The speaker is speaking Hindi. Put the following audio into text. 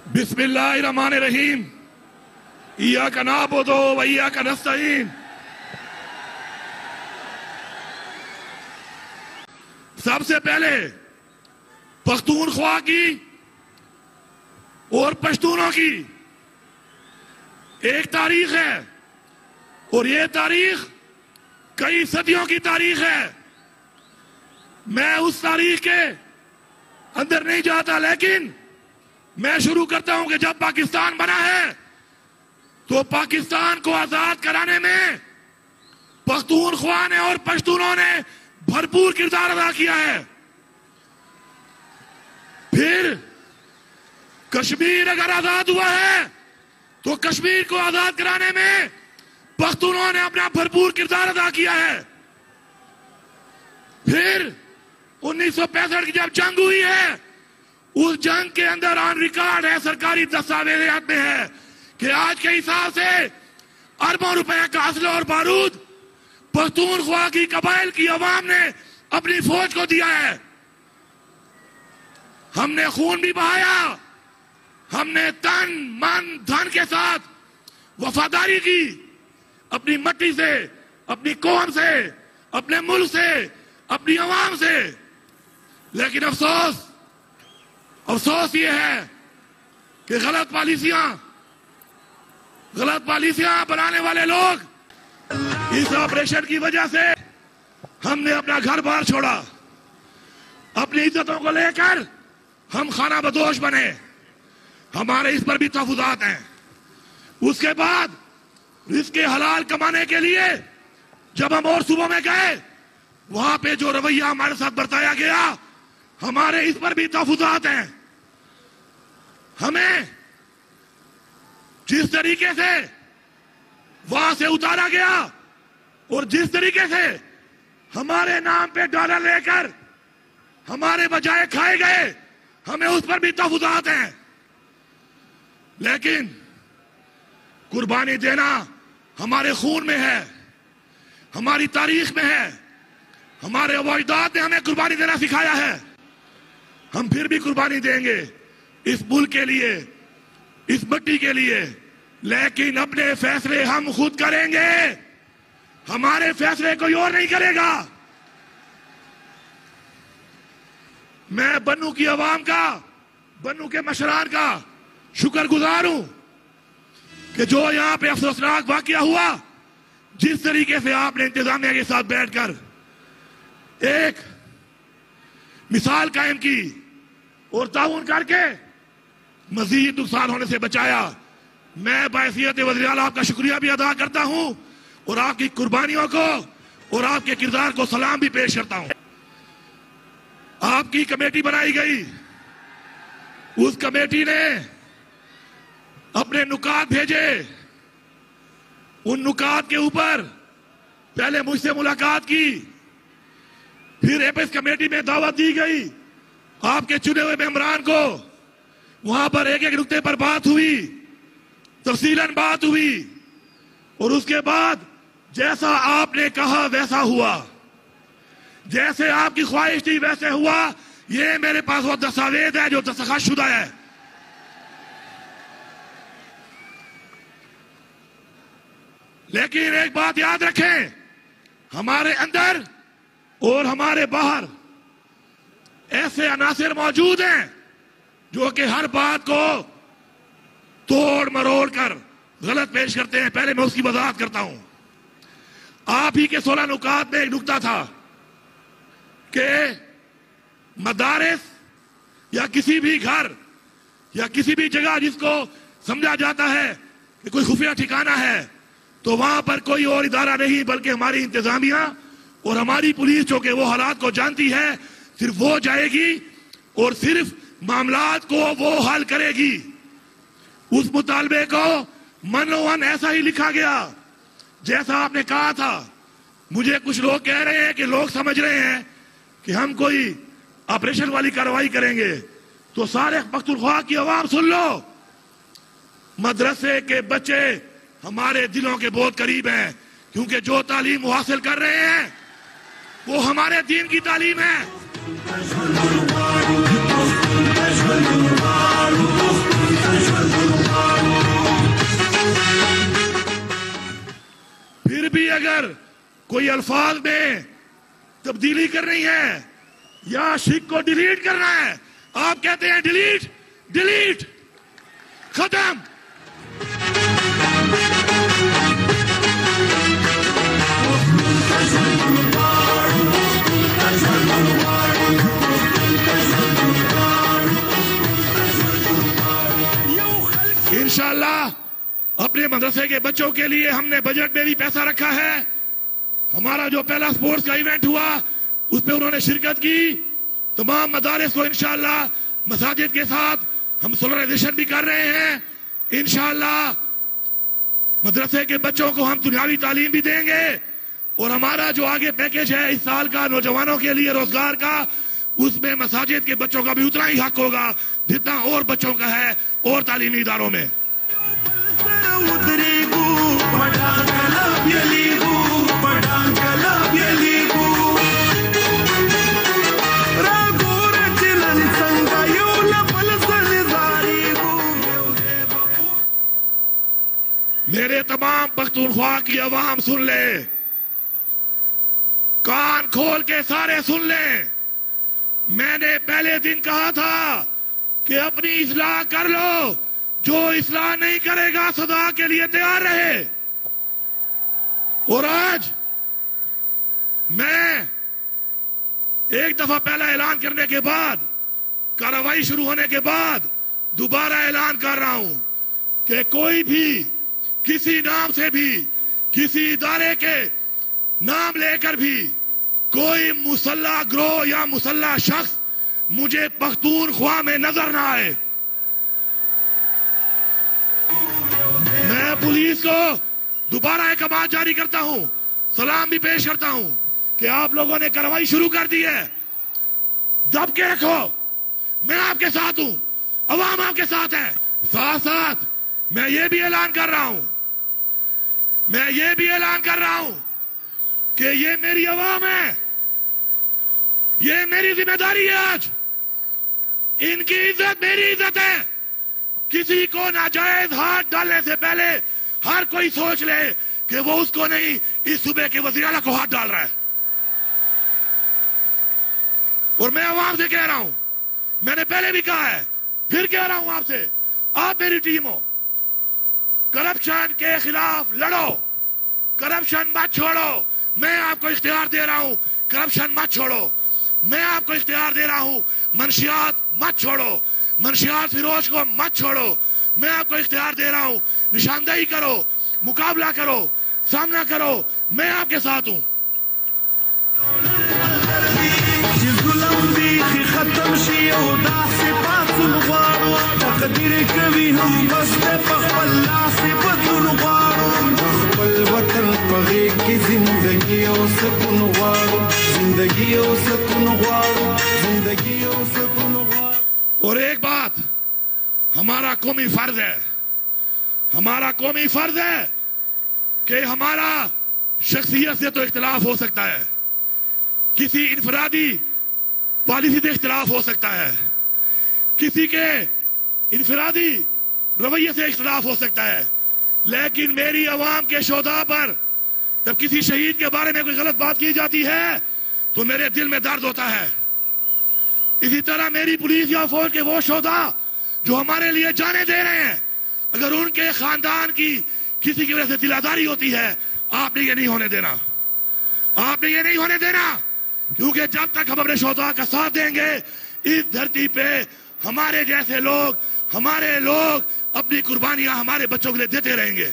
बिस्मिल्लाहिर्रहमानिर्रहीम। इय्याका नअबुदु व इय्याका नस्तईन। सबसे पहले पख्तूनख्वा की और पश्तूनों की एक तारीख है और ये तारीख कई सदियों की तारीख है। मैं उस तारीख के अंदर नहीं जाता, लेकिन मैं शुरू करता हूं कि जब पाकिस्तान बना है तो पाकिस्तान को आजाद कराने में पख्तूनख्वा ने और पश्तूनों ने भरपूर किरदार अदा किया है। फिर कश्मीर अगर आजाद हुआ है तो कश्मीर को आजाद कराने में पख्तूनों ने अपना भरपूर किरदार अदा किया है। फिर 1965 की जब जंग हुई है, उस जंग के अंदर ऑन रिकॉर्ड है, सरकारी दस्तावेजात में है कि आज के हिसाब से अरबों रुपए का असला और बारूद पख्तूनख्वा की कबाइल की अवाम ने अपनी फौज को दिया है। हमने खून भी बहाया, हमने तन मन धन के साथ वफादारी की, अपनी मट्टी से, अपनी कौम से, अपने मुल्क से, अपनी अवाम से। लेकिन अफसोस ये है कि गलत पॉलिसियां बनाने वाले लोग, इस ऑपरेशन की वजह से हमने अपना घर बार छोड़ा, अपनी इज्जतों को लेकर हम खाना बदोश बने, हमारे इस पर भी तहफुजात हैं। उसके बाद रिज़्क़ हलाल कमाने के लिए जब हम और सूबों में गए, वहां पे जो रवैया हमारे साथ बरताया गया, हमारे इस पर भी तहफुजात हैं। हमें जिस तरीके से वहां से उतारा गया और जिस तरीके से हमारे नाम पे डॉलर लेकर हमारे बजाय खाए गए, हमें उस पर भी तहफुजात हैं। लेकिन कुर्बानी देना हमारे खून में है, हमारी तारीख में है, हमारे अजदाद ने हमें कुर्बानी देना सिखाया है। हम फिर भी कुर्बानी देंगे इस मुल्क के लिए, इस मिट्टी के लिए, लेकिन अपने फैसले हम खुद करेंगे, हमारे फैसले कोई और नहीं करेगा। मैं बन्नू की आवाम का, बन्नू के मशरान का शुक्रगुजार हूं कि जो यहां पे अफसोसनाक वाकया हुआ, जिस तरीके से आपने इंतजामिया के साथ बैठकर एक मिसाल कायम की और ताउन करके मजीद नुकसान होने से बचाया, मैं बायसियत वज़ीर आला आपका शुक्रिया भी अदा करता हूं और आपकी कुर्बानियों को और आपके किरदार को सलाम भी पेश करता हूं। आपकी कमेटी बनाई गई, उस कमेटी ने अपने नुकात भेजे, उन नुकात के ऊपर पहले मुझसे मुलाकात की, फिर एपेक्स कमेटी में दावत दी गई, आपके चुने हुए मेंबरान को, वहां पर एक एक नुक्ते पर बात हुई, तफसीलन बात हुई और उसके बाद जैसा आपने कहा वैसा हुआ, जैसे आपकी ख्वाहिश थी वैसे हुआ। ये मेरे पास वो दस्तावेज है जो दस्तखत है। लेकिन एक बात याद रखें, हमारे अंदर और हमारे बाहर ऐसे अनासिर मौजूद हैं जो कि हर बात को तोड़ मरोड़ कर गलत पेश करते हैं। पहले मैं उसकी वजाहत करता हूं। आप ही के 16 नुकात में एक नुकता था कि मदारिस या किसी भी घर या किसी भी जगह जिसको समझा जाता है कि कोई खुफिया ठिकाना है, तो वहां पर कोई और इदारा नहीं बल्कि हमारी इंतजामिया और हमारी पुलिस, जो कि वो हालात को जानती है, सिर्फ वो जाएगी और सिर्फ मामलात को वो हल करेगी। उस मुतालबे को मनोवन ऐसा ही लिखा गया जैसा आपने कहा था। मुझे कुछ लोग कह रहे हैं कि लोग समझ रहे हैं कि हम कोई ऑपरेशन वाली कार्रवाई करेंगे, तो सारे पख्तूनख्वा की आवाम सुन लो, मदरसे के बच्चे हमारे दिलों के बहुत करीब हैं, क्योंकि जो तालीम वो हासिल कर रहे हैं वो हमारे दीन की तालीम है। अगर कोई अल्फाज में तब्दीली करनी है या शिक को डिलीट करना है, आप कहते हैं डिलीट डिलीट, खत्म। इंशाअल्लाह अपने मदरसे के बच्चों के लिए हमने बजट में भी पैसा रखा है। हमारा जो पहला स्पोर्ट्स का इवेंट हुआ उसमें उन्होंने शिरकत की। तमाम मदारिस को इंशाअल्लाह मसाजिद के साथ हम सोलराइजेशन भी कर रहे हैं। इंशाअल्लाह मदरसे के बच्चों को हम दुनियावी तालीम भी देंगे और हमारा जो आगे पैकेज है इस साल का नौजवानों के लिए रोजगार का, उसमें मसाजिद के बच्चों का भी उतना ही हक होगा जितना और बच्चों का है और तालीमी इदारों में। मेरे तमाम पख्तूनख्वा की आवाम सुन ले, कान खोल के सारे सुन ले। मैंने पहले दिन कहा था कि अपनी इस्लाह कर लो, जो इस्लाह नहीं करेगा सदा के लिए तैयार रहे। और आज मैं एक दफा पहला ऐलान करने के बाद, कार्रवाई शुरू होने के बाद दोबारा ऐलान कर रहा हूं कि कोई भी किसी नाम से भी, किसी इदारे के नाम लेकर भी कोई मुसल्ला ग्रोह या मुसल्ला शख्स मुझे पख्तूनख्वा में नजर ना आए। मैं पुलिस को दोबारा एक आवाज जारी करता हूं, सलाम भी पेश करता हूं कि आप लोगों ने कार्रवाई शुरू कर दी है, दब के रखो। मैं आपके साथ हूं, अवाम आपके साथ है। साथ साथ मैं ये भी ऐलान कर रहा हूं, मैं ये भी ऐलान कर रहा हूं कि ये मेरी अवाम है, ये मेरी जिम्मेदारी है। आज इनकी इज्जत मेरी इज्जत है। किसी को नाजायज हाथ डालने से पहले हर कोई सोच ले कि वो उसको नहीं, इस सूबे के वज़ीर आला को हाथ डाल रहा है। और मैं अवाम से कह रहा हूं, मैंने पहले भी कहा है, फिर कह रहा हूं आपसे, आप मेरी टीम हो, करप्शन के खिलाफ लड़ो, करप्शन मत छोड़ो। मैं आपको इख्तियार दे रहा हूं, करप्शन मत छोड़ो। मैं आपको इख्तियार दे रहा हूं, मंशियात मत छोड़ो, मंशियात फिरोज को मत छोड़ो। मैं आपको इख्तियार दे रहा हूं, निशानदेही करो, मुकाबला करो, सामना करो। मैं आपके साथ हूं। और एक बात, हमारा कौमी फर्ज है, हमारा कौमी फर्ज है कि हमारा शख्सियत से तो इख्तिलाफ हो सकता है, किसी इनफरादी पॉलिसी से इख्तिलाफ हो सकता है, किसी के इनफरादी रवैये से इख्तिलाफ हो सकता है, लेकिन मेरी आवाम के शोधा पर जब किसी शहीद के बारे में कोई गलत बात की जाती है तो मेरे दिल में दर्द होता है। इसी तरह मेरी पुलिस या फौज के वो शोधा जो हमारे लिए जाने दे रहे हैं, अगर उनके खानदान की किसी की वजह से दिलादारी होती है, आपने ये नहीं होने देना, आपने ये नहीं होने देना। क्योंकि जब तक हम अपने शोधा का साथ देंगे, इस धरती पे हमारे जैसे लोग, हमारे लोग अपनी कुर्बानियां हमारे बच्चों के लिए देते रहेंगे।